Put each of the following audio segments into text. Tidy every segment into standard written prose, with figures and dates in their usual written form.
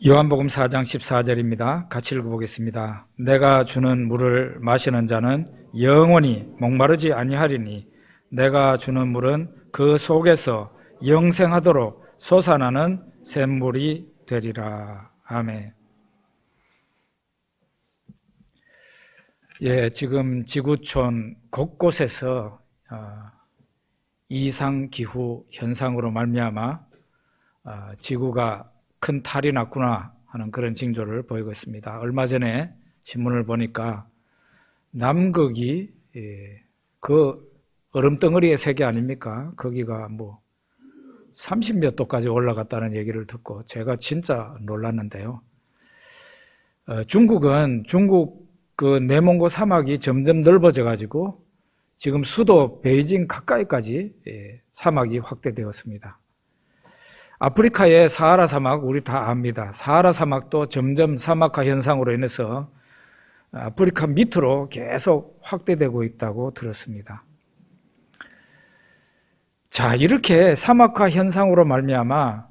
요한복음 4장 14절입니다. 같이 읽어보겠습니다. 내가 주는 물을 마시는 자는 영원히 목마르지 아니하리니 내가 주는 물은 그 속에서 영생하도록 솟아나는 샘물이 되리라. 아멘. 지금 지구촌 곳곳에서 이상기후 현상으로 말미암아 지구가 큰 탈이 났구나 하는 그런 징조를 보이고 있습니다. 얼마 전에 신문을 보니까 남극이 그 얼음덩어리의 세계 아닙니까? 거기가 30몇 도까지 올라갔다는 얘기를 듣고 제가 진짜 놀랐는데요. 중국 그 내몽고 사막이 점점 넓어져 가지고 지금 수도 베이징 가까이까지 사막이 확대되었습니다. 아프리카의 사하라 사막 우리 다 압니다. 사하라 사막도 점점 사막화 현상으로 인해서 아프리카 밑으로 계속 확대되고 있다고 들었습니다. 자, 이렇게 사막화 현상으로 말미암아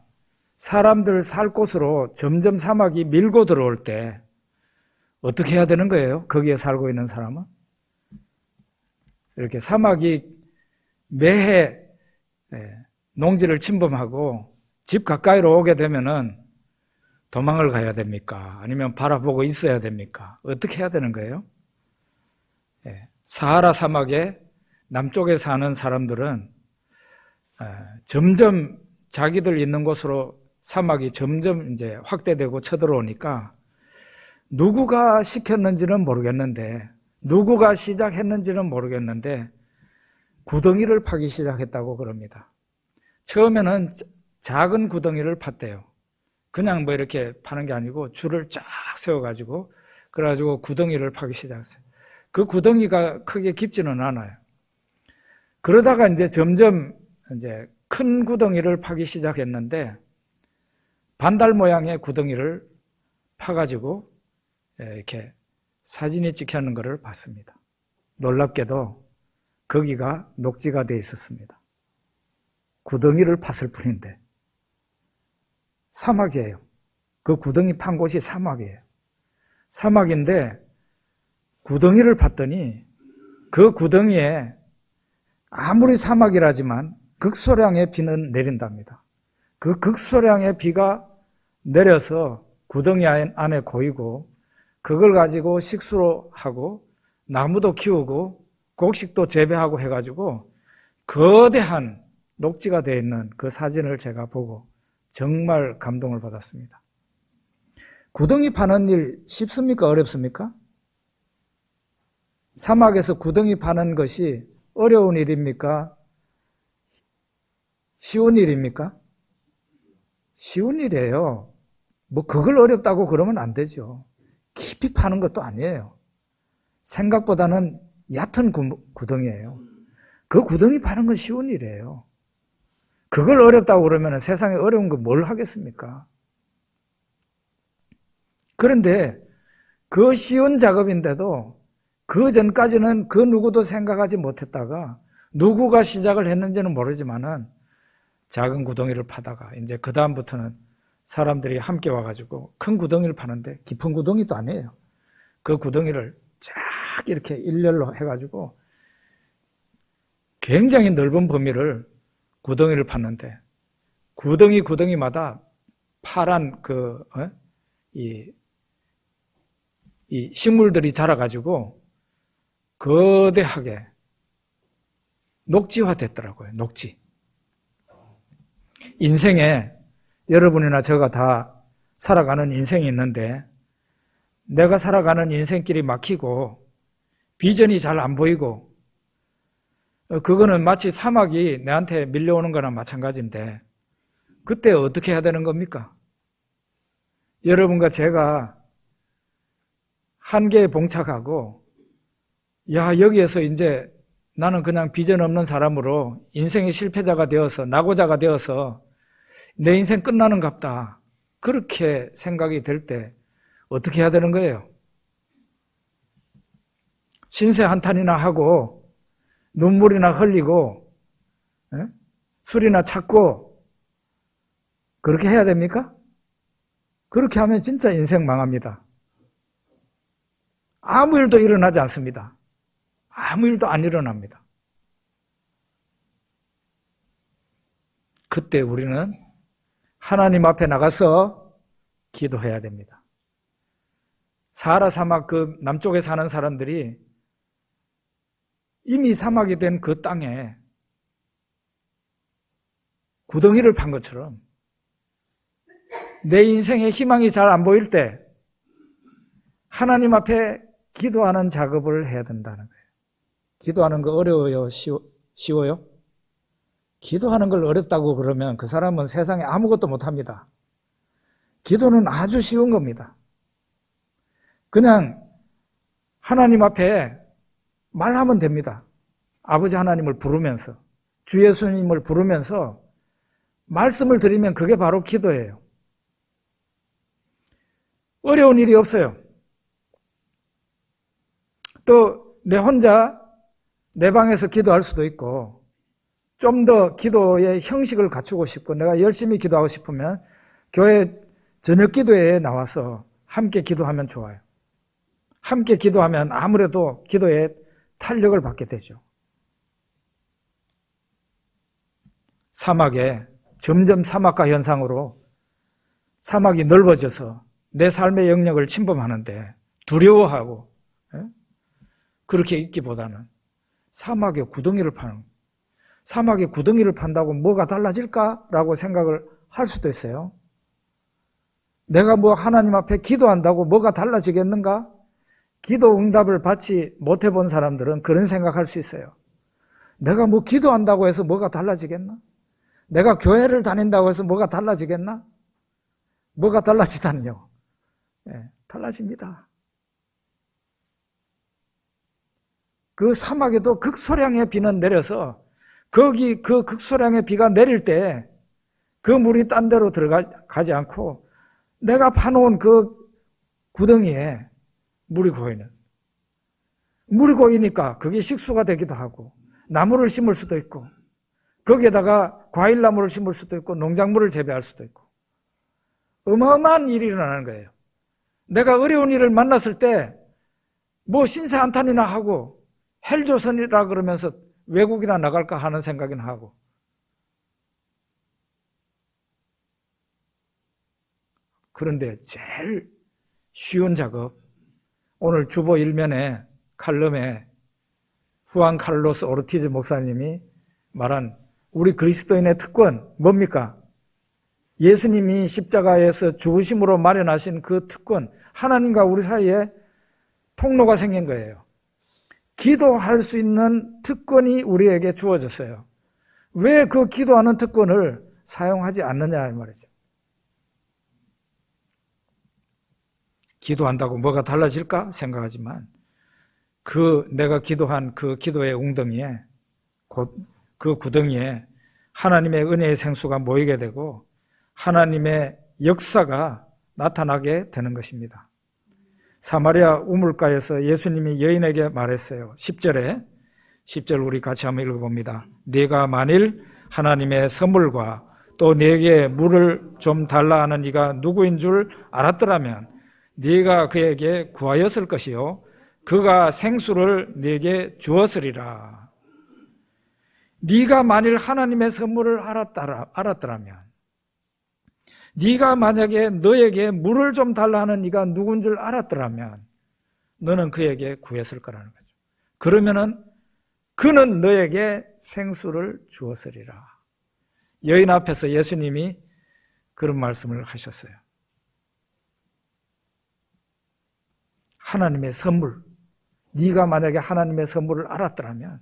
사람들 살 곳으로 점점 사막이 밀고 들어올 때 어떻게 해야 되는 거예요? 거기에 살고 있는 사람은? 이렇게 사막이 매해 농지를 침범하고 집 가까이로 오게 되면은 도망을 가야 됩니까? 아니면 바라보고 있어야 됩니까? 어떻게 해야 되는 거예요? 사하라 사막의 남쪽에 사는 사람들은 점점 자기들 있는 곳으로 사막이 점점 이제 확대되고 쳐들어오니까 누구가 시켰는지는 모르겠는데, 누구가 시작했는지는 모르겠는데 구덩이를 파기 시작했다고 그럽니다. 처음에는 작은 구덩이를 팠대요. 그냥 이렇게 파는 게 아니고 줄을 쫙 세워가지고 그래가지고 구덩이를 파기 시작했어요. 그 구덩이가 크게 깊지는 않아요. 그러다가 이제 점점 이제 큰 구덩이를 파기 시작했는데 반달 모양의 구덩이를 파가지고 이렇게 사진이 찍혀있는 것을 봤습니다. 놀랍게도 거기가 녹지가 되어 있었습니다. 구덩이를 팠을 뿐인데 사막이에요. 그 구덩이 판 곳이 사막이에요. 사막인데 구덩이를 팠더니 그 구덩이에 아무리 사막이라지만 극소량의 비는 내린답니다. 그 극소량의 비가 내려서 구덩이 안에 고이고 그걸 가지고 식수로 하고 나무도 키우고 곡식도 재배하고 해가지고 거대한 녹지가 되어 있는 그 사진을 제가 보고 정말 감동을 받았습니다. 구덩이 파는 일 쉽습니까? 어렵습니까? 사막에서 구덩이 파는 것이 어려운 일입니까? 쉬운 일입니까? 쉬운 일이에요. 그걸 어렵다고 그러면 안 되죠. 깊이 파는 것도 아니에요. 생각보다는 얕은 구덩이에요. 그 구덩이 파는 건 쉬운 일이에요. 그걸 어렵다고 그러면 세상에 어려운 거 뭘 하겠습니까? 그런데 그 쉬운 작업인데도 그 전까지는 그 누구도 생각하지 못했다가 누구가 시작을 했는지는 모르지만은 작은 구덩이를 파다가 이제 그 다음부터는 사람들이 함께 와가지고 큰 구덩이를 파는데 깊은 구덩이도 아니에요. 그 구덩이를 쫙 이렇게 일렬로 해가지고 굉장히 넓은 범위를 구덩이를 팠는데 구덩이마다 파란 이 식물들이 자라가지고 거대하게 녹지화됐더라고요. 녹지. 인생에 여러분이나 제가 다 살아가는 인생이 있는데 내가 살아가는 인생길이 막히고 비전이 잘 안 보이고 그거는 마치 사막이 내한테 밀려오는 거나 마찬가지인데 그때 어떻게 해야 되는 겁니까? 여러분과 제가 한계에 봉착하고 여기에서 이제 나는 그냥 비전 없는 사람으로 인생의 실패자가 되어서 낙오자가 되어서 내 인생 끝나는갑다. 그렇게 생각이 될 때 어떻게 해야 되는 거예요? 신세 한탄이나 하고 눈물이나 흘리고 술이나 찾고 그렇게 해야 됩니까? 그렇게 하면 진짜 인생 망합니다. 아무 일도 일어나지 않습니다. 아무 일도 안 일어납니다. 그때 우리는 하나님 앞에 나가서 기도해야 됩니다. 사하라 사막 그 남쪽에 사는 사람들이 이미 사막이 된 그 땅에 구덩이를 판 것처럼 내 인생에 희망이 잘 안 보일 때 하나님 앞에 기도하는 작업을 해야 된다는 거예요. 기도하는 거 어려워요? 쉬워요? 기도하는 걸 어렵다고 그러면 그 사람은 세상에 아무것도 못합니다. 기도는 아주 쉬운 겁니다. 그냥 하나님 앞에 말하면 됩니다. 아버지 하나님을 부르면서, 주 예수님을 부르면서 말씀을 드리면 그게 바로 기도예요. 어려운 일이 없어요. 또 내 혼자 내 방에서 기도할 수도 있고, 좀 더 기도의 형식을 갖추고 싶고 내가 열심히 기도하고 싶으면 교회 저녁 기도회에 나와서 함께 기도하면 좋아요. 함께 기도하면 아무래도 기도에 탄력을 받게 되죠. 사막에 점점 사막화 현상으로 사막이 넓어져서 내 삶의 영역을 침범하는데 두려워하고 그렇게 있기보다는 사막에 구덩이를 파는, 사막에 구덩이를 판다고 뭐가 달라질까라고 생각을 할 수도 있어요. 내가 뭐 하나님 앞에 기도한다고 뭐가 달라지겠는가? 기도 응답을 받지 못해 본 사람들은 그런 생각할 수 있어요. 내가 뭐 기도한다고 해서 뭐가 달라지겠나? 내가 교회를 다닌다고 해서 뭐가 달라지겠나? 뭐가 달라지다니요? 네, 달라집니다. 그 사막에도 극소량의 비는 내려서 거기 그 극소량의 비가 내릴 때 그 물이 딴 데로 들어가지 않고 내가 파놓은 그 구덩이에 물이 고이는, 물이 고이니까 그게 식수가 되기도 하고 나무를 심을 수도 있고 거기에다가 과일나무를 심을 수도 있고 농작물을 재배할 수도 있고 어마어마한 일이 일어나는 거예요. 내가 어려운 일을 만났을 때 뭐 신세한탄이나 하고 헬조선이라 그러면서 외국이나 나갈까 하는 생각이나 하고, 그런데 제일 쉬운 작업, 오늘 주보 일면에 칼럼에 후안 카를로스 오르티즈 목사님이 말한 우리 그리스도인의 특권 뭡니까? 예수님이 십자가에서 죽으심으로 마련하신 그 특권, 하나님과 우리 사이에 통로가 생긴 거예요. 기도할 수 있는 특권이 우리에게 주어졌어요. 왜 그 기도하는 특권을 사용하지 않느냐 이 말이죠. 기도한다고 뭐가 달라질까 생각하지만 내가 기도한 그 기도의 웅덩이에, 곧 그 구덩이에 하나님의 은혜의 생수가 모이게 되고 하나님의 역사가 나타나게 되는 것입니다. 사마리아 우물가에서 예수님이 여인에게 말했어요. 10절 우리 같이 한번 읽어봅니다. 네가 만일 하나님의 선물과 또 네게 물을 좀 달라 하는 이가 누구인 줄 알았더라면 네가 그에게 구하였을 것이요 그가 생수를 네게 주었으리라. 네가 만일 하나님의 선물을 알았더라면, 네가 만약에 너에게 물을 좀 달라 하는 네가 누군 줄 알았더라면 너는 그에게 구했을 거라는 거죠. 그러면은 그는 너에게 생수를 주었으리라. 여인 앞에서 예수님이 그런 말씀을 하셨어요. 하나님의 선물, 네가 만약에 하나님의 선물을 알았더라면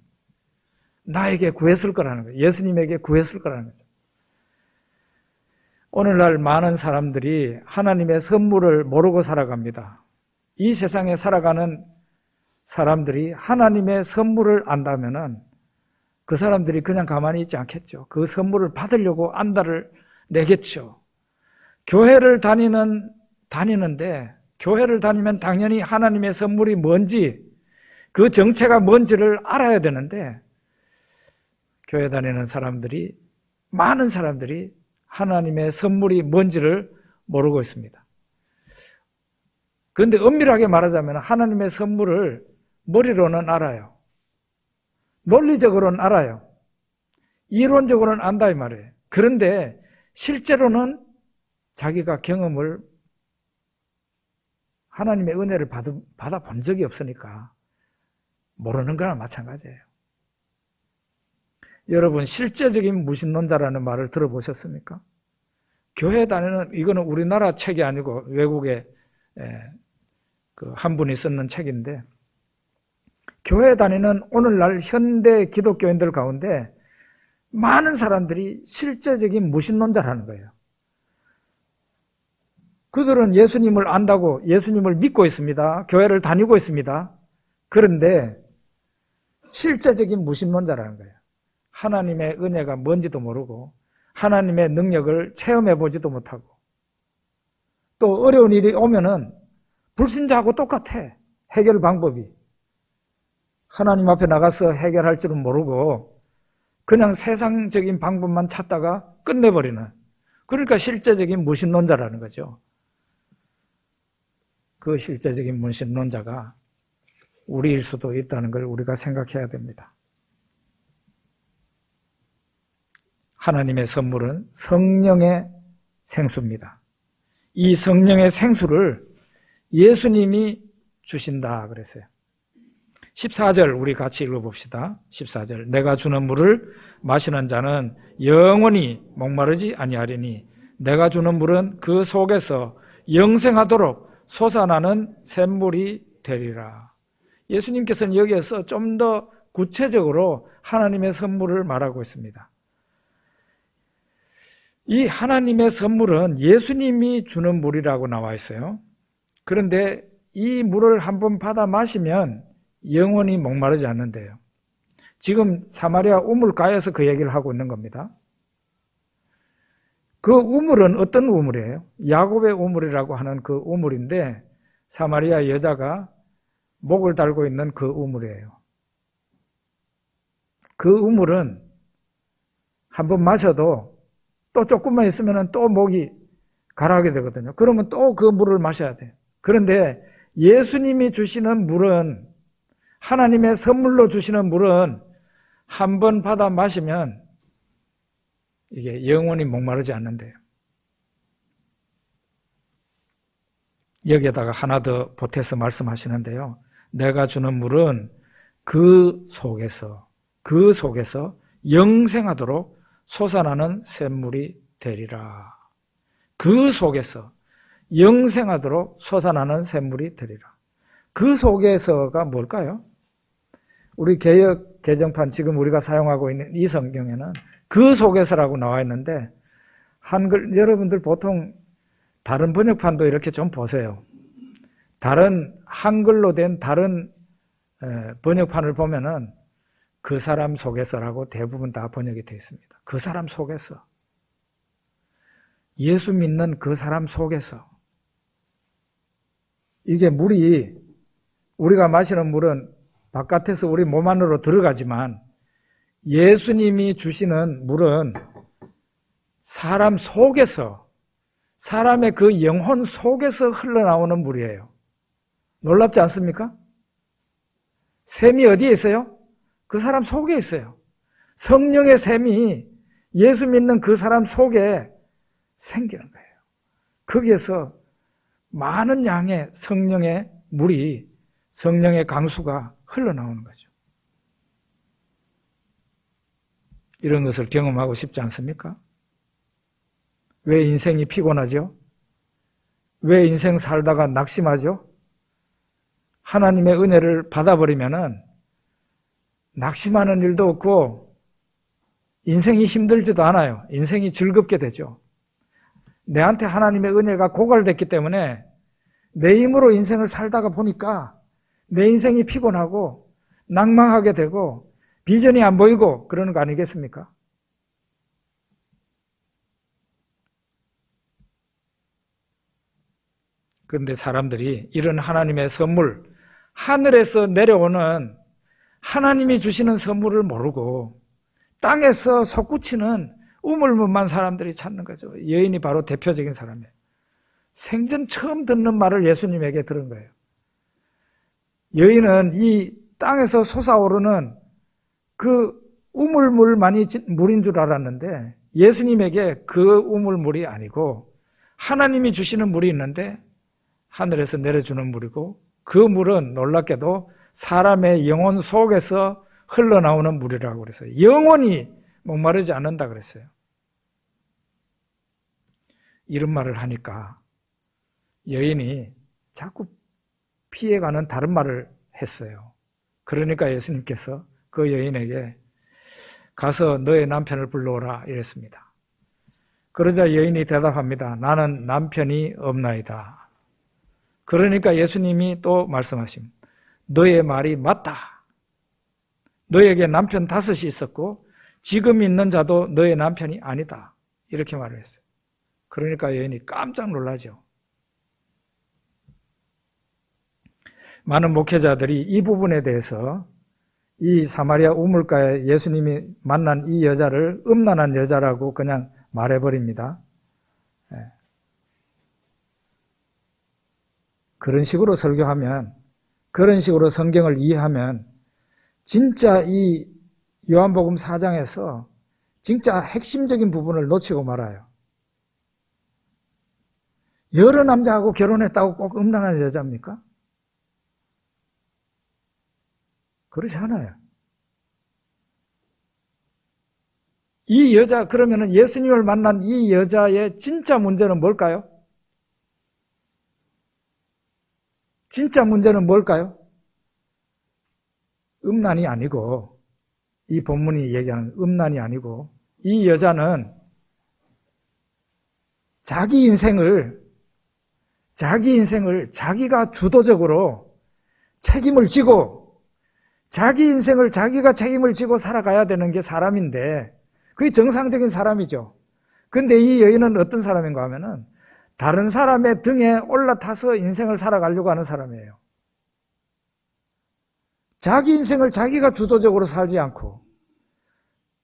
나에게 구했을 거라는 거예요. 예수님에게 구했을 거라는 거죠. 오늘날 많은 사람들이 하나님의 선물을 모르고 살아갑니다. 이 세상에 살아가는 사람들이 하나님의 선물을 안다면은 그 사람들이 그냥 가만히 있지 않겠죠. 그 선물을 받으려고 안달을 내겠죠. 교회를 다니는데 교회를 다니면 당연히 하나님의 선물이 뭔지, 그 정체가 뭔지를 알아야 되는데 교회 다니는 사람들이, 많은 사람들이 하나님의 선물이 뭔지를 모르고 있습니다. 그런데 엄밀하게 말하자면 하나님의 선물을 머리로는 알아요. 논리적으로는 알아요. 이론적으로는 안다 이 말이에요. 그런데 실제로는 자기가 경험을 하나님의 은혜를 받아본 적이 없으니까 모르는 거나 마찬가지예요. 여러분 실제적인 무신론자라는 말을 들어보셨습니까? 교회 다니는, 이거는 우리나라 책이 아니고 외국의 한 분이 쓰는 책인데, 교회 다니는 오늘날 현대 기독교인들 가운데 많은 사람들이 실제적인 무신론자라는 거예요. 그들은 예수님을 안다고 예수님을 믿고 있습니다. 교회를 다니고 있습니다. 그런데 실제적인 무신론자라는 거예요. 하나님의 은혜가 뭔지도 모르고 하나님의 능력을 체험해 보지도 못하고, 또 어려운 일이 오면은 불신자하고 똑같아. 해결 방법이 하나님 앞에 나가서 해결할 줄은 모르고 그냥 세상적인 방법만 찾다가 끝내버리는, 그러니까 실제적인 무신론자라는 거죠. 그 실제적인 무신론자가 우리일 수도 있다는 걸 우리가 생각해야 됩니다. 하나님의 선물은 성령의 생수입니다. 이 성령의 생수를 예수님이 주신다 그랬어요. 14절 우리 같이 읽어봅시다. 14절 내가 주는 물을 마시는 자는 영원히 목마르지 아니하리니 내가 주는 물은 그 속에서 영생하도록 솟아나는 샘물이 되리라. 예수님께서는 여기에서 좀 더 구체적으로 하나님의 선물을 말하고 있습니다. 이 하나님의 선물은 예수님이 주는 물이라고 나와 있어요. 그런데 이 물을 한번 받아 마시면 영원히 목마르지 않는데요. 지금 사마리아 우물가에서 그 얘기를 하고 있는 겁니다. 그 우물은 어떤 우물이에요? 야곱의 우물이라고 하는 그 우물인데 사마리아 여자가 목을 달고 있는 그 우물이에요. 그 우물은 한번 마셔도 또 조금만 있으면 또 목이 가라하게 되거든요. 그러면 또 그 물을 마셔야 돼요. 그런데 예수님이 주시는 물은, 하나님의 선물로 주시는 물은 한 번 받아 마시면 이게 영원히 목마르지 않는데요. 여기에다가 하나 더 보태서 말씀하시는데요. 내가 주는 물은 그 속에서 영생하도록 솟아나는 샘물이 되리라. 그 속에서 영생하도록 솟아나는 샘물이 되리라. 그 속에서가 뭘까요? 우리 개역 개정판 지금 우리가 사용하고 있는 이 성경에는 그 속에서라고 나와 있는데, 한글 여러분들 보통 다른 번역판도 이렇게 좀 보세요. 다른 한글로 된 다른 번역판을 보면은 그 사람 속에서라고 대부분 다 번역이 되어 있습니다. 그 사람 속에서, 예수 믿는 그 사람 속에서. 이게 물이, 우리가 마시는 물은 바깥에서 우리 몸 안으로 들어가지만 예수님이 주시는 물은 사람 속에서, 사람의 그 영혼 속에서 흘러나오는 물이에요. 놀랍지 않습니까? 샘이 어디에 있어요? 그 사람 속에 있어요. 성령의 샘이 예수 믿는 그 사람 속에 생기는 거예요. 거기에서 많은 양의 성령의 물이, 성령의 강수가 흘러나오는 거죠. 이런 것을 경험하고 싶지 않습니까? 왜 인생이 피곤하죠? 왜 인생 살다가 낙심하죠? 하나님의 은혜를 받아버리면은 낙심하는 일도 없고 인생이 힘들지도 않아요. 인생이 즐겁게 되죠. 내한테 하나님의 은혜가 고갈됐기 때문에 내 힘으로 인생을 살다가 보니까 내 인생이 피곤하고 낭망하게 되고 비전이 안 보이고 그러는 거 아니겠습니까? 그런데 사람들이 이런 하나님의 선물, 하늘에서 내려오는 하나님이 주시는 선물을 모르고 땅에서 솟구치는 우물물만 사람들이 찾는 거죠. 여인이 바로 대표적인 사람이에요. 생전 처음 듣는 말을 예수님에게 들은 거예요. 여인은 이 땅에서 솟아오르는 그 우물물만이 물인 줄 알았는데 예수님에게 그 우물물이 아니고 하나님이 주시는 물이 있는데 하늘에서 내려주는 물이고 그 물은 놀랍게도 사람의 영혼 속에서 흘러나오는 물이라고 그랬어요. 영원히 목마르지 않는다 그랬어요. 이런 말을 하니까 여인이 자꾸 피해가는 다른 말을 했어요. 그러니까 예수님께서 그 여인에게 가서 너의 남편을 불러오라 이랬습니다. 그러자 여인이 대답합니다. 나는 남편이 없나이다. 그러니까 예수님이 또 말씀하십니다. 너의 말이 맞다. 너에게 남편 5이 있었고 지금 있는 자도 너의 남편이 아니다. 이렇게 말을 했어요. 그러니까 여인이 깜짝 놀라죠. 많은 목회자들이 이 부분에 대해서 이 사마리아 우물가에 예수님이 만난 이 여자를 음란한 여자라고 그냥 말해버립니다. 그런 식으로 설교하면, 그런 식으로 성경을 이해하면 진짜 이 요한복음 4장에서 진짜 핵심적인 부분을 놓치고 말아요. 여러 남자하고 결혼했다고 꼭 음란한 여자입니까? 그렇지 않아요. 이 여자, 그러면은 예수님을 만난 이 여자의 진짜 문제는 뭘까요? 진짜 문제는 뭘까요? 음란이 아니고, 이 본문이 얘기하는 음란이 아니고, 이 여자는 자기 인생을 자기가 주도적으로 책임을 지고, 자기 인생을 자기가 책임을 지고 살아가야 되는 게 사람인데 그게 정상적인 사람이죠. 그런데 이 여인은 어떤 사람인가 하면은 다른 사람의 등에 올라타서 인생을 살아가려고 하는 사람이에요. 자기 인생을 자기가 주도적으로 살지 않고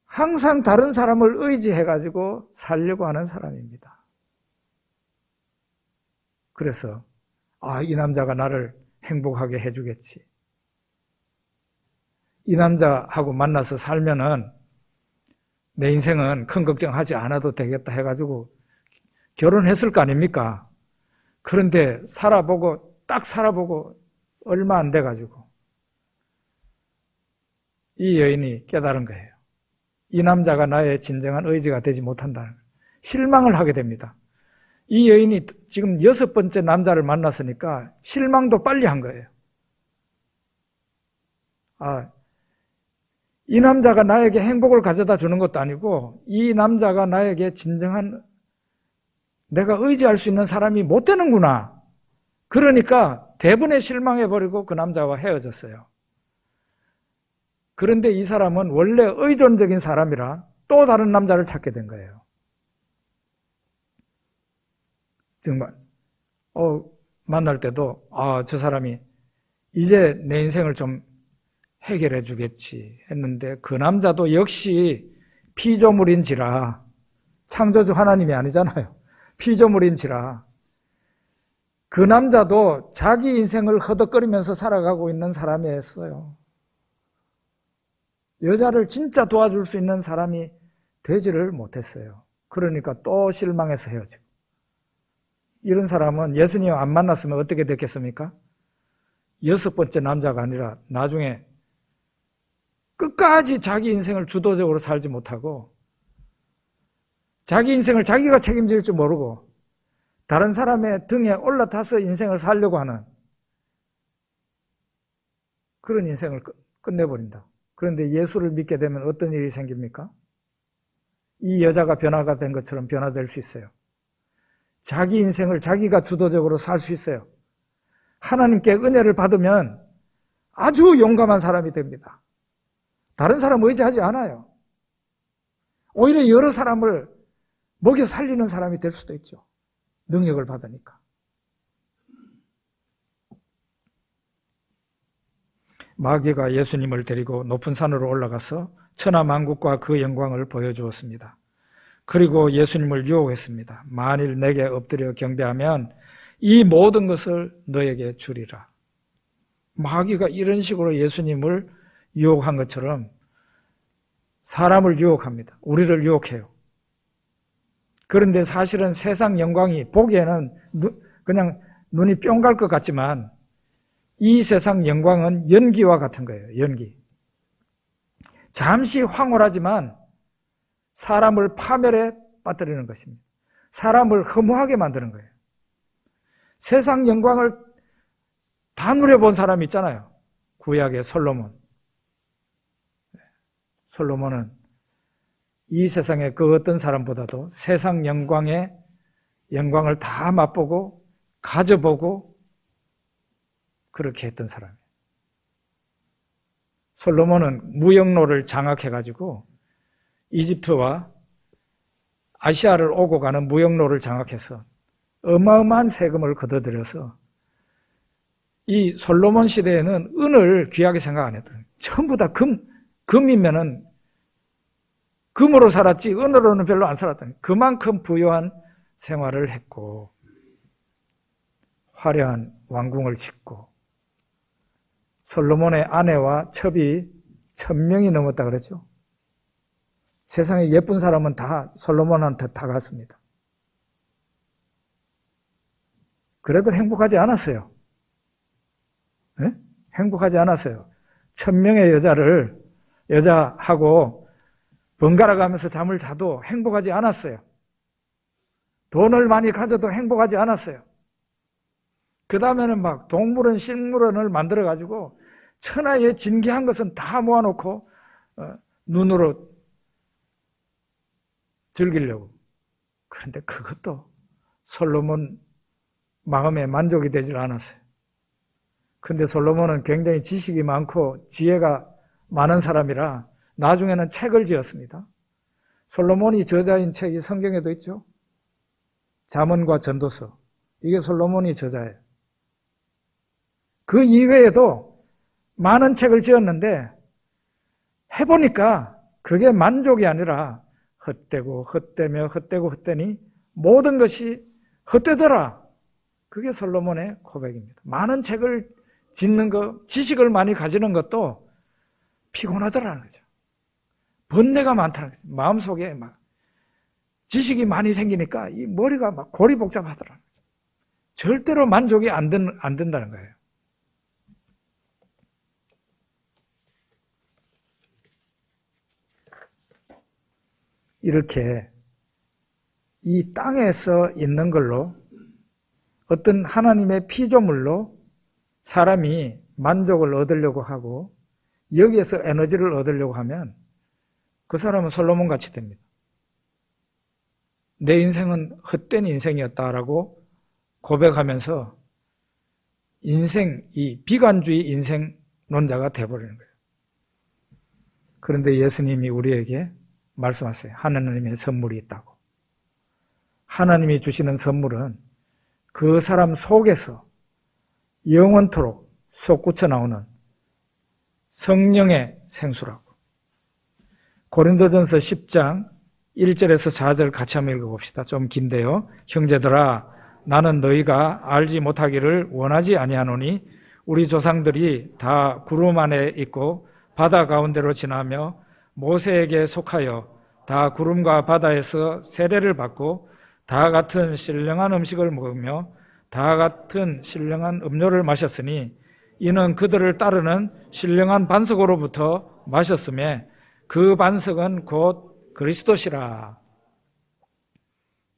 항상 다른 사람을 의지해가지고 살려고 하는 사람입니다. 그래서 이 남자가 나를 행복하게 해주겠지. 이 남자하고 만나서 살면은 내 인생은 큰 걱정하지 않아도 되겠다 해가지고 결혼했을 거 아닙니까? 그런데 딱 살아보고 얼마 안 돼가지고 이 여인이 깨달은 거예요. 이 남자가 나의 진정한 의지가 되지 못한다는 거예요. 실망을 하게 됩니다. 이 여인이 지금 6번째 남자를 만났으니까 실망도 빨리 한 거예요. 이 남자가 나에게 행복을 가져다 주는 것도 아니고 이 남자가 나에게 진정한 내가 의지할 수 있는 사람이 못 되는구나. 그러니까 대번에 실망해버리고 그 남자와 헤어졌어요. 그런데 이 사람은 원래 의존적인 사람이라 또 다른 남자를 찾게 된 거예요. 정말 만날 때도 저 사람이 이제 내 인생을 좀 해결해 주겠지 했는데 그 남자도 역시 피조물인지라, 창조주 하나님이 아니잖아요. 피조물인지라 그 남자도 자기 인생을 허덕거리면서 살아가고 있는 사람이었어요. 여자를 진짜 도와줄 수 있는 사람이 되지를 못했어요. 그러니까 또 실망해서 헤어지고. 이런 사람은 예수님 안 만났으면 어떻게 됐겠습니까? 6번째 남자가 아니라 나중에 끝까지 자기 인생을 주도적으로 살지 못하고 자기 인생을 자기가 책임질 줄 모르고 다른 사람의 등에 올라타서 인생을 살려고 하는 그런 인생을 끝내버린다. 그런데 예수를 믿게 되면 어떤 일이 생깁니까? 이 여자가 변화가 된 것처럼 변화될 수 있어요. 자기 인생을 자기가 주도적으로 살 수 있어요. 하나님께 은혜를 받으면 아주 용감한 사람이 됩니다. 다른 사람 의지하지 않아요. 오히려 여러 사람을 먹여 살리는 사람이 될 수도 있죠. 능력을 받으니까. 마귀가 예수님을 데리고 높은 산으로 올라가서 천하만국과 그 영광을 보여주었습니다. 그리고 예수님을 유혹했습니다. 만일 내게 엎드려 경배하면 이 모든 것을 너에게 주리라. 마귀가 이런 식으로 예수님을 유혹한 것처럼 사람을 유혹합니다. 우리를 유혹해요. 그런데 사실은 세상 영광이 보기에는 그냥 눈이 뿅 갈 것 같지만 이 세상 영광은 연기와 같은 거예요. 연기. 잠시 황홀하지만 사람을 파멸에 빠뜨리는 것입니다. 사람을 허무하게 만드는 거예요. 세상 영광을 다 누려본 사람이 있잖아요. 구약의 솔로몬. 솔로몬은 이 세상의 그 어떤 사람보다도 세상 영광의 영광을 다 맛보고 가져보고 그렇게 했던 사람이에요. 솔로몬은 무역로를 장악해가지고 이집트와 아시아를 오고 가는 무역로를 장악해서 어마어마한 세금을 걷어들여서 이 솔로몬 시대에는 은을 귀하게 생각 안 했더라고요. 전부 다 금이면은 금으로 살았지 은으로는 별로 안 살았다니. 그만큼 부유한 생활을 했고 화려한 왕궁을 짓고 솔로몬의 아내와 첩이 1000명이 넘었다 그랬죠. 세상에 예쁜 사람은 다 솔로몬한테 다 갔습니다. 그래도 행복하지 않았어요. 네? 행복하지 않았어요. 1000명의 여자하고 번갈아 가면서 잠을 자도 행복하지 않았어요. 돈을 많이 가져도 행복하지 않았어요. 그 다음에는 막 동물원, 식물원을 만들어가지고 천하의 진귀한 것은 다 모아놓고 눈으로 즐기려고. 그런데 그것도 솔로몬 마음에 만족이 되질 않았어요. 근데 솔로몬은 굉장히 지식이 많고 지혜가 많은 사람이라 나중에는 책을 지었습니다. 솔로몬이 저자인 책이 성경에도 있죠. 잠언과 전도서. 이게 솔로몬이 저자예요. 그 이외에도 많은 책을 지었는데 해보니까 그게 만족이 아니라 헛되고 헛되며 헛되고 헛되니 모든 것이 헛되더라. 그게 솔로몬의 고백입니다. 많은 책을 짓는 것, 지식을 많이 가지는 것도 피곤하더라는 거죠. 번뇌가 많다는 거죠. 마음속에 막 지식이 많이 생기니까 이 머리가 막 고리복잡하더라는 거죠. 절대로 만족이 안 된다는 거예요. 이렇게 이 땅에서 있는 걸로 어떤 하나님의 피조물로 사람이 만족을 얻으려고 하고 여기에서 에너지를 얻으려고 하면 그 사람은 솔로몬 같이 됩니다. 내 인생은 헛된 인생이었다라고 고백하면서 이 비관주의 인생론자가 되어버리는 거예요. 그런데 예수님이 우리에게 말씀하세요. 하나님의 선물이 있다고. 하나님이 주시는 선물은 그 사람 속에서 영원토록 솟구쳐 나오는 성령의 생수라고. 고린도전서 10장 1절에서 4절 같이 한번 읽어봅시다. 좀 긴데요. 형제들아, 나는 너희가 알지 못하기를 원하지 아니하노니 우리 조상들이 다 구름 안에 있고 바다 가운데로 지나며 모세에게 속하여 다 구름과 바다에서 세례를 받고 다 같은 신령한 음식을 먹으며 다 같은 신령한 음료를 마셨으니 이는 그들을 따르는 신령한 반석으로부터 마셨음에 그 반석은 곧 그리스도시라.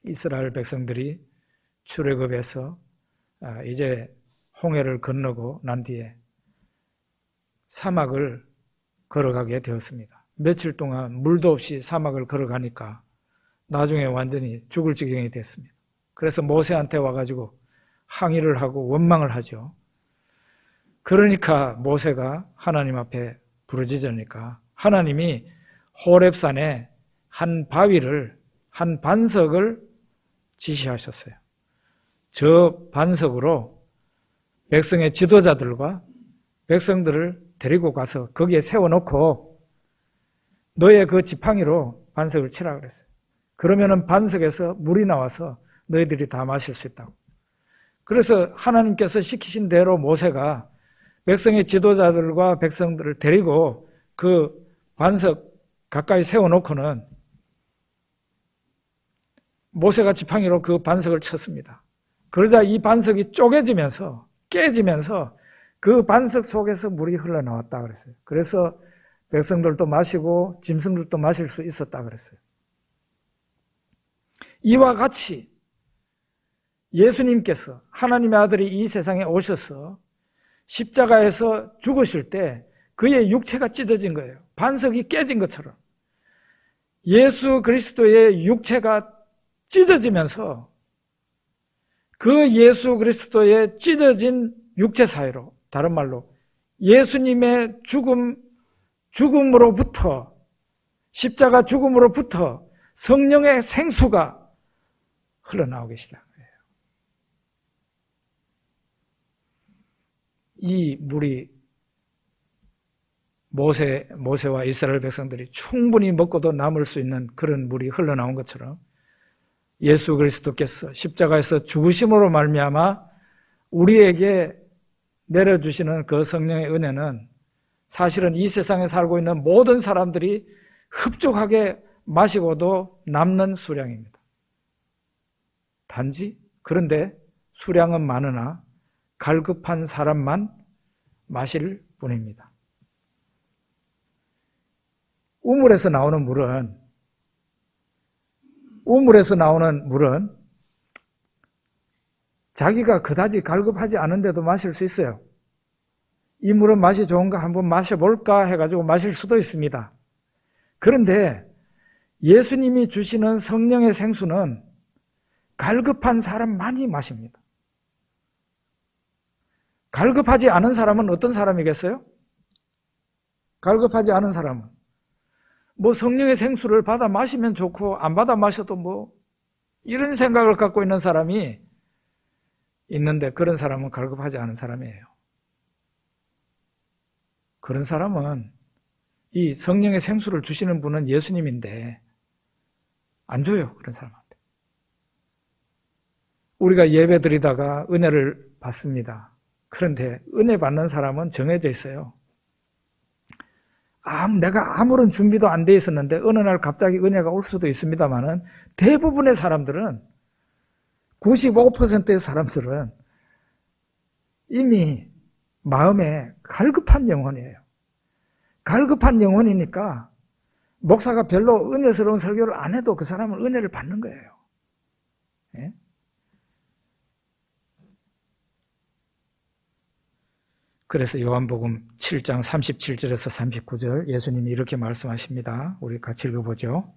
이스라엘 백성들이 출애굽에서 이제 홍해를 건너고 난 뒤에 사막을 걸어가게 되었습니다. 며칠 동안 물도 없이 사막을 걸어가니까 나중에 완전히 죽을 지경이 됐습니다. 그래서 모세한테 와가지고 항의를 하고 원망을 하죠. 그러니까 모세가 하나님 앞에 부르짖으니까 하나님이 호렙산에 한 바위를, 한 반석을 지시하셨어요. 저 반석으로 백성의 지도자들과 백성들을 데리고 가서 거기에 세워놓고 너의 그 지팡이로 반석을 치라 그랬어요. 그러면은 반석에서 물이 나와서 너희들이 다 마실 수 있다고. 그래서 하나님께서 시키신 대로 모세가 백성의 지도자들과 백성들을 데리고 그 반석 가까이 세워놓고는 모세가 지팡이로 그 반석을 쳤습니다. 그러자 이 반석이 쪼개지면서 깨지면서 그 반석 속에서 물이 흘러나왔다 그랬어요. 그래서 백성들도 마시고 짐승들도 마실 수 있었다 그랬어요. 이와 같이 예수님께서 하나님의 아들이 이 세상에 오셔서 십자가에서 죽으실 때 그의 육체가 찢어진 거예요. 반석이 깨진 것처럼 예수 그리스도의 육체가 찢어지면서 그 예수 그리스도의 찢어진 육체 사이로, 다른 말로 예수님의 죽음으로부터, 십자가 죽음으로부터 성령의 생수가 흘러나오기 시작해요. 이 물이 모세와 이스라엘 백성들이 충분히 먹고도 남을 수 있는 그런 물이 흘러나온 것처럼 예수 그리스도께서 십자가에서 죽으심으로 말미암아 우리에게 내려주시는 그 성령의 은혜는 사실은 이 세상에 살고 있는 모든 사람들이 흡족하게 마시고도 남는 수량입니다. 단지 그런데 수량은 많으나 갈급한 사람만 마실 뿐입니다. 우물에서 나오는 물은 자기가 그다지 갈급하지 않은데도 마실 수 있어요. 이 물은 맛이 좋은가 한번 마셔볼까 해가지고 마실 수도 있습니다. 그런데 예수님이 주시는 성령의 생수는 갈급한 사람만이 마십니다. 갈급하지 않은 사람은 어떤 사람이겠어요? 갈급하지 않은 사람은 성령의 생수를 받아 마시면 좋고 안 받아 마셔도 이런 생각을 갖고 있는 사람이 있는데 그런 사람은 갈급하지 않은 사람이에요. 그런 사람은 이 성령의 생수를 주시는 분은 예수님인데 안 줘요, 그런 사람한테. 우리가 예배 드리다가 은혜를 받습니다. 그런데 은혜 받는 사람은 정해져 있어요. 내가 아무런 준비도 안 돼 있었는데 어느 날 갑자기 은혜가 올 수도 있습니다만은 대부분의 사람들은 95%의 사람들은 이미 마음에 갈급한 영혼이에요. 갈급한 영혼이니까 목사가 별로 은혜스러운 설교를 안 해도 그 사람은 은혜를 받는 거예요. 예? 그래서 요한복음 7장 37절에서 39절 예수님이 이렇게 말씀하십니다. 우리 같이 읽어보죠.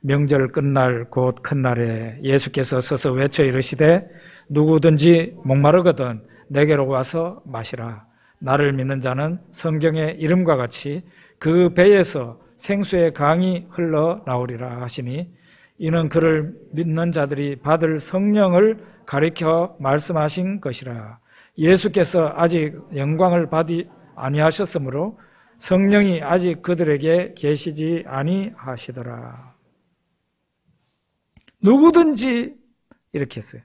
명절 끝날 곧 큰 날에 예수께서 서서 외쳐 이르시되 누구든지 목마르거든 내게로 와서 마시라. 나를 믿는 자는 성경의 이름과 같이 그 배에서 생수의 강이 흘러나오리라 하시니 이는 그를 믿는 자들이 받을 성령을 가리켜 말씀하신 것이라. 예수께서 아직 영광을 받지 아니하셨으므로 성령이 아직 그들에게 계시지 아니하시더라. 누구든지 이렇게 했어요.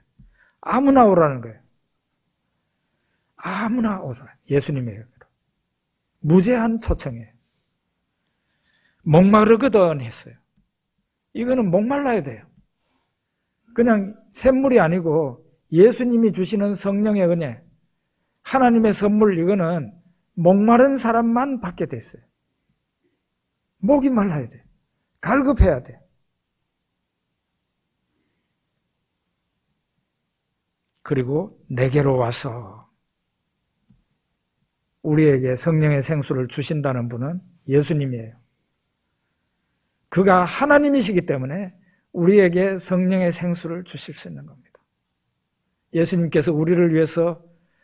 아무나 오라는 거예요. 아무나 오라. 예수님의 무제한 초청이에요. 목마르거든 했어요. 이거는 목말라야 돼요. 그냥 샘물이 아니고 예수님이 주시는 성령의 은혜, 하나님의 선물, 이거는 목마른 사람만 받게 됐어요. 목이 말라야 돼. 갈급해야 돼. 그리고 내게로 와서 우리에게 성령의 생수를 주신다는 분은 예수님이에요. 그가 하나님이시기 때문에 우리에게 성령의 생수를 주실 수 있는 겁니다. 예수님께서 우리를 위해서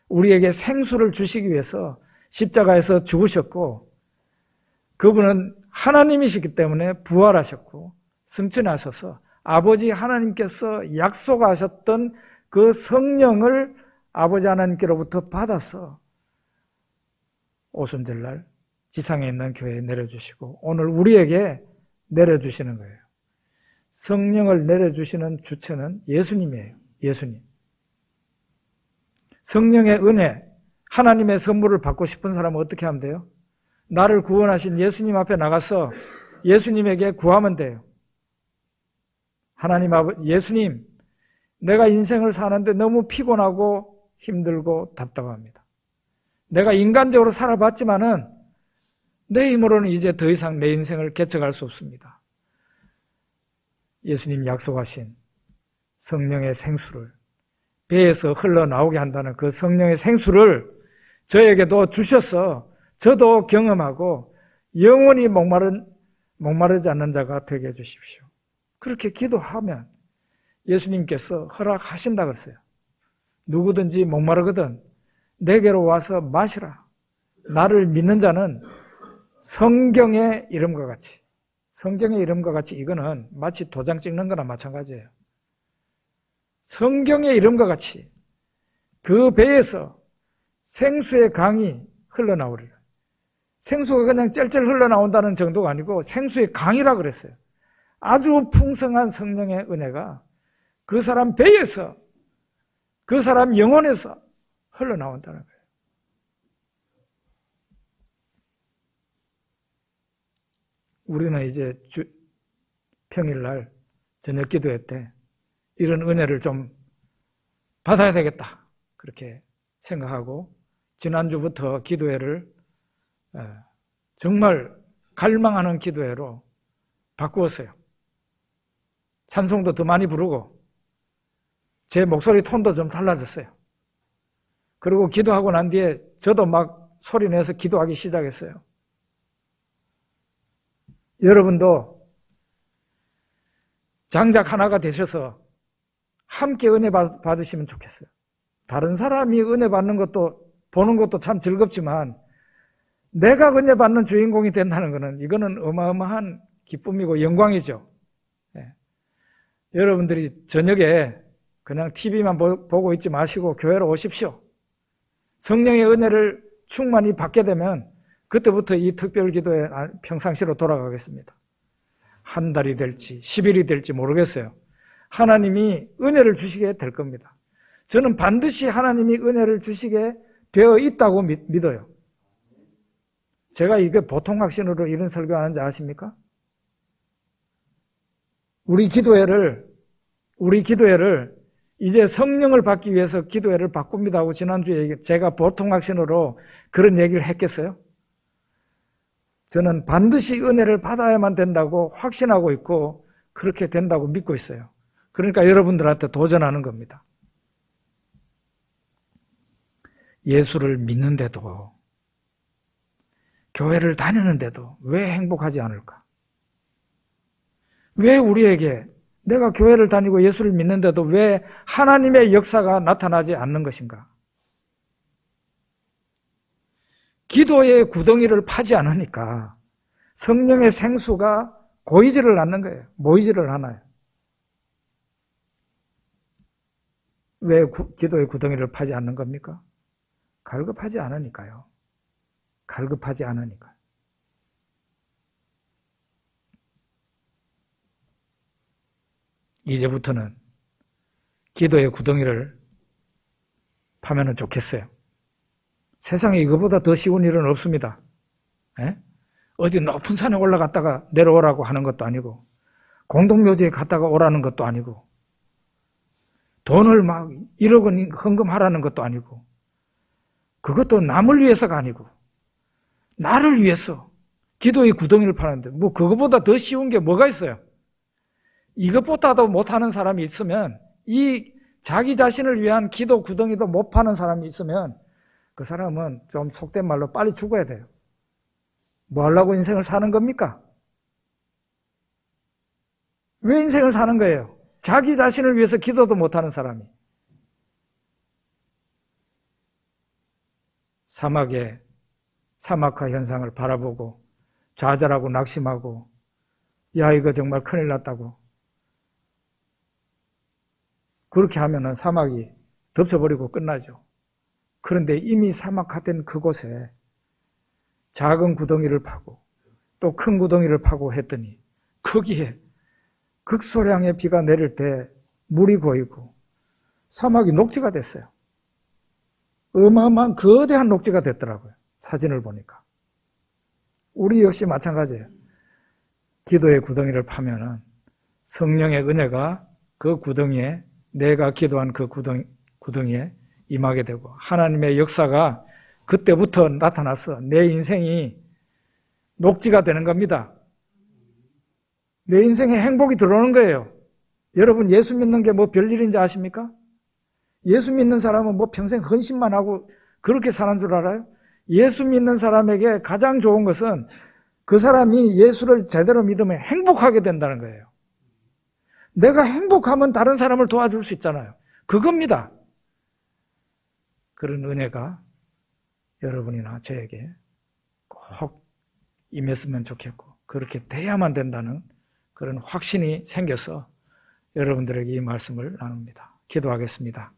우리에게 생수를 주시기 위해서 십자가에서 죽으셨고 그분은 하나님이시기 때문에 부활하셨고 승천하셔서 아버지 하나님께서 약속하셨던 그 성령을 아버지 하나님께로부터 받아서 오순절날 지상에 있는 교회에 내려주시고 오늘 우리에게 내려주시는 거예요. 성령을 내려주시는 주체는 예수님이에요. 예수님. 성령의 은혜, 하나님의 선물을 받고 싶은 사람은 어떻게 하면 돼요? 나를 구원하신 예수님 앞에 나가서 예수님에게 구하면 돼요. 하나님 아버지, 예수님, 내가 인생을 사는데 너무 피곤하고 힘들고 답답합니다. 내가 인간적으로 살아봤지만은 내 힘으로는 이제 더 이상 내 인생을 개척할 수 없습니다. 예수님 약속하신 성령의 생수를, 배에서 흘러나오게 한다는 그 성령의 생수를 저에게도 주셔서 저도 경험하고 영원히 목마르지 않는 자가 되게 해주십시오. 그렇게 기도하면 예수님께서 허락하신다 그랬어요. 누구든지 목마르거든 내게로 와서 마시라. 나를 믿는 자는 성경의 이름과 같이 이거는 마치 도장 찍는 거나 마찬가지예요. 성경의 이름과 같이 그 배에서 생수의 강이 흘러나오리라. 생수가 그냥 쩔쩔 흘러나온다는 정도가 아니고 생수의 강이라 그랬어요. 아주 풍성한 성령의 은혜가 그 사람 배에서, 그 사람 영혼에서 흘러나온다는 거예요. 우리는 이제 평일날 저녁 기도회 때 이런 은혜를 좀 받아야 되겠다 그렇게 생각하고 지난주부터 기도회를 정말 갈망하는 기도회로 바꾸었어요. 찬송도 더 많이 부르고 제 목소리 톤도 좀 달라졌어요. 그리고 기도하고 난 뒤에 저도 막 소리 내서 기도하기 시작했어요. 여러분도 장작 하나가 되셔서 함께 은혜 받으시면 좋겠어요. 다른 사람이 은혜 받는 것도 보는 것도 참 즐겁지만 내가 은혜 받는 주인공이 된다는 것은 이거는 어마어마한 기쁨이고 영광이죠. 네. 여러분들이 저녁에 그냥 TV만 보고 있지 마시고 교회로 오십시오. 성령의 은혜를 충만히 받게 되면 그때부터 이 특별 기도에 평상시로 돌아가겠습니다. 한 달이 될지 10일이 될지 모르겠어요. 하나님이 은혜를 주시게 될 겁니다. 저는 반드시 하나님이 은혜를 주시게 되어 있다고 믿어요. 제가 이게 보통 확신으로 이런 설교하는지 아십니까? 우리 기도회를 이제 성령을 받기 위해서 기도회를 바꿉니다 하고 지난주에 제가 보통 확신으로 그런 얘기를 했겠어요? 저는 반드시 은혜를 받아야만 된다고 확신하고 있고 그렇게 된다고 믿고 있어요. 그러니까 여러분들한테 도전하는 겁니다. 예수를 믿는데도 교회를 다니는데도 왜 행복하지 않을까? 왜 우리에게 내가 교회를 다니고 예수를 믿는데도 왜 하나님의 역사가 나타나지 않는 것인가? 기도의 구덩이를 파지 않으니까 성령의 생수가 고이지를 않는 거예요. 모이지를 않아요. 왜 기도의 구덩이를 파지 않는 겁니까? 갈급하지 않으니까요. 갈급하지 않으니까. 이제부터는 기도의 구덩이를 파면 좋겠어요. 세상에 이거보다 더 쉬운 일은 없습니다. 에? 어디 높은 산에 올라갔다가 내려오라고 하는 것도 아니고 공동묘지에 갔다가 오라는 것도 아니고 돈을 막 1억 원 헌금하라는 것도 아니고 그것도 남을 위해서가 아니고 나를 위해서 기도의 구덩이를 파는데 뭐 그거보다 더 쉬운 게 뭐가 있어요? 이것보다도 못하는 사람이 있으면 이 자기 자신을 위한 기도 구덩이도 못 파는 사람이 있으면 그 사람은 좀 속된 말로 빨리 죽어야 돼요. 뭐 하려고 인생을 사는 겁니까? 왜 인생을 사는 거예요? 자기 자신을 위해서 기도도 못하는 사람이. 사막화 현상을 바라보고 좌절하고 낙심하고 야 이거 정말 큰일 났다고 그렇게 하면은 사막이 덮쳐버리고 끝나죠. 그런데 이미 사막화된 그곳에 작은 구덩이를 파고 또 큰 구덩이를 파고 했더니 거기에 극소량의 비가 내릴 때 물이 고이고 사막이 녹지가 됐어요. 어마어마한 거대한 녹지가 됐더라고요. 사진을 보니까. 우리 역시 마찬가지예요. 기도의 구덩이를 파면은 성령의 은혜가 그 구덩이에, 내가 기도한 그 구덩이에 임하게 되고 하나님의 역사가 그때부터 나타나서 내 인생이 녹지가 되는 겁니다. 내 인생에 행복이 들어오는 거예요. 여러분, 예수 믿는 게 뭐 별일인지 아십니까? 예수 믿는 사람은 뭐 평생 헌신만 하고 그렇게 사는 줄 알아요? 예수 믿는 사람에게 가장 좋은 것은 그 사람이 예수를 제대로 믿으면 행복하게 된다는 거예요. 내가 행복하면 다른 사람을 도와줄 수 있잖아요. 그겁니다. 그런 은혜가 여러분이나 저에게 꼭 임했으면 좋겠고 그렇게 돼야만 된다는 그런 확신이 생겨서 여러분들에게 이 말씀을 나눕니다. 기도하겠습니다.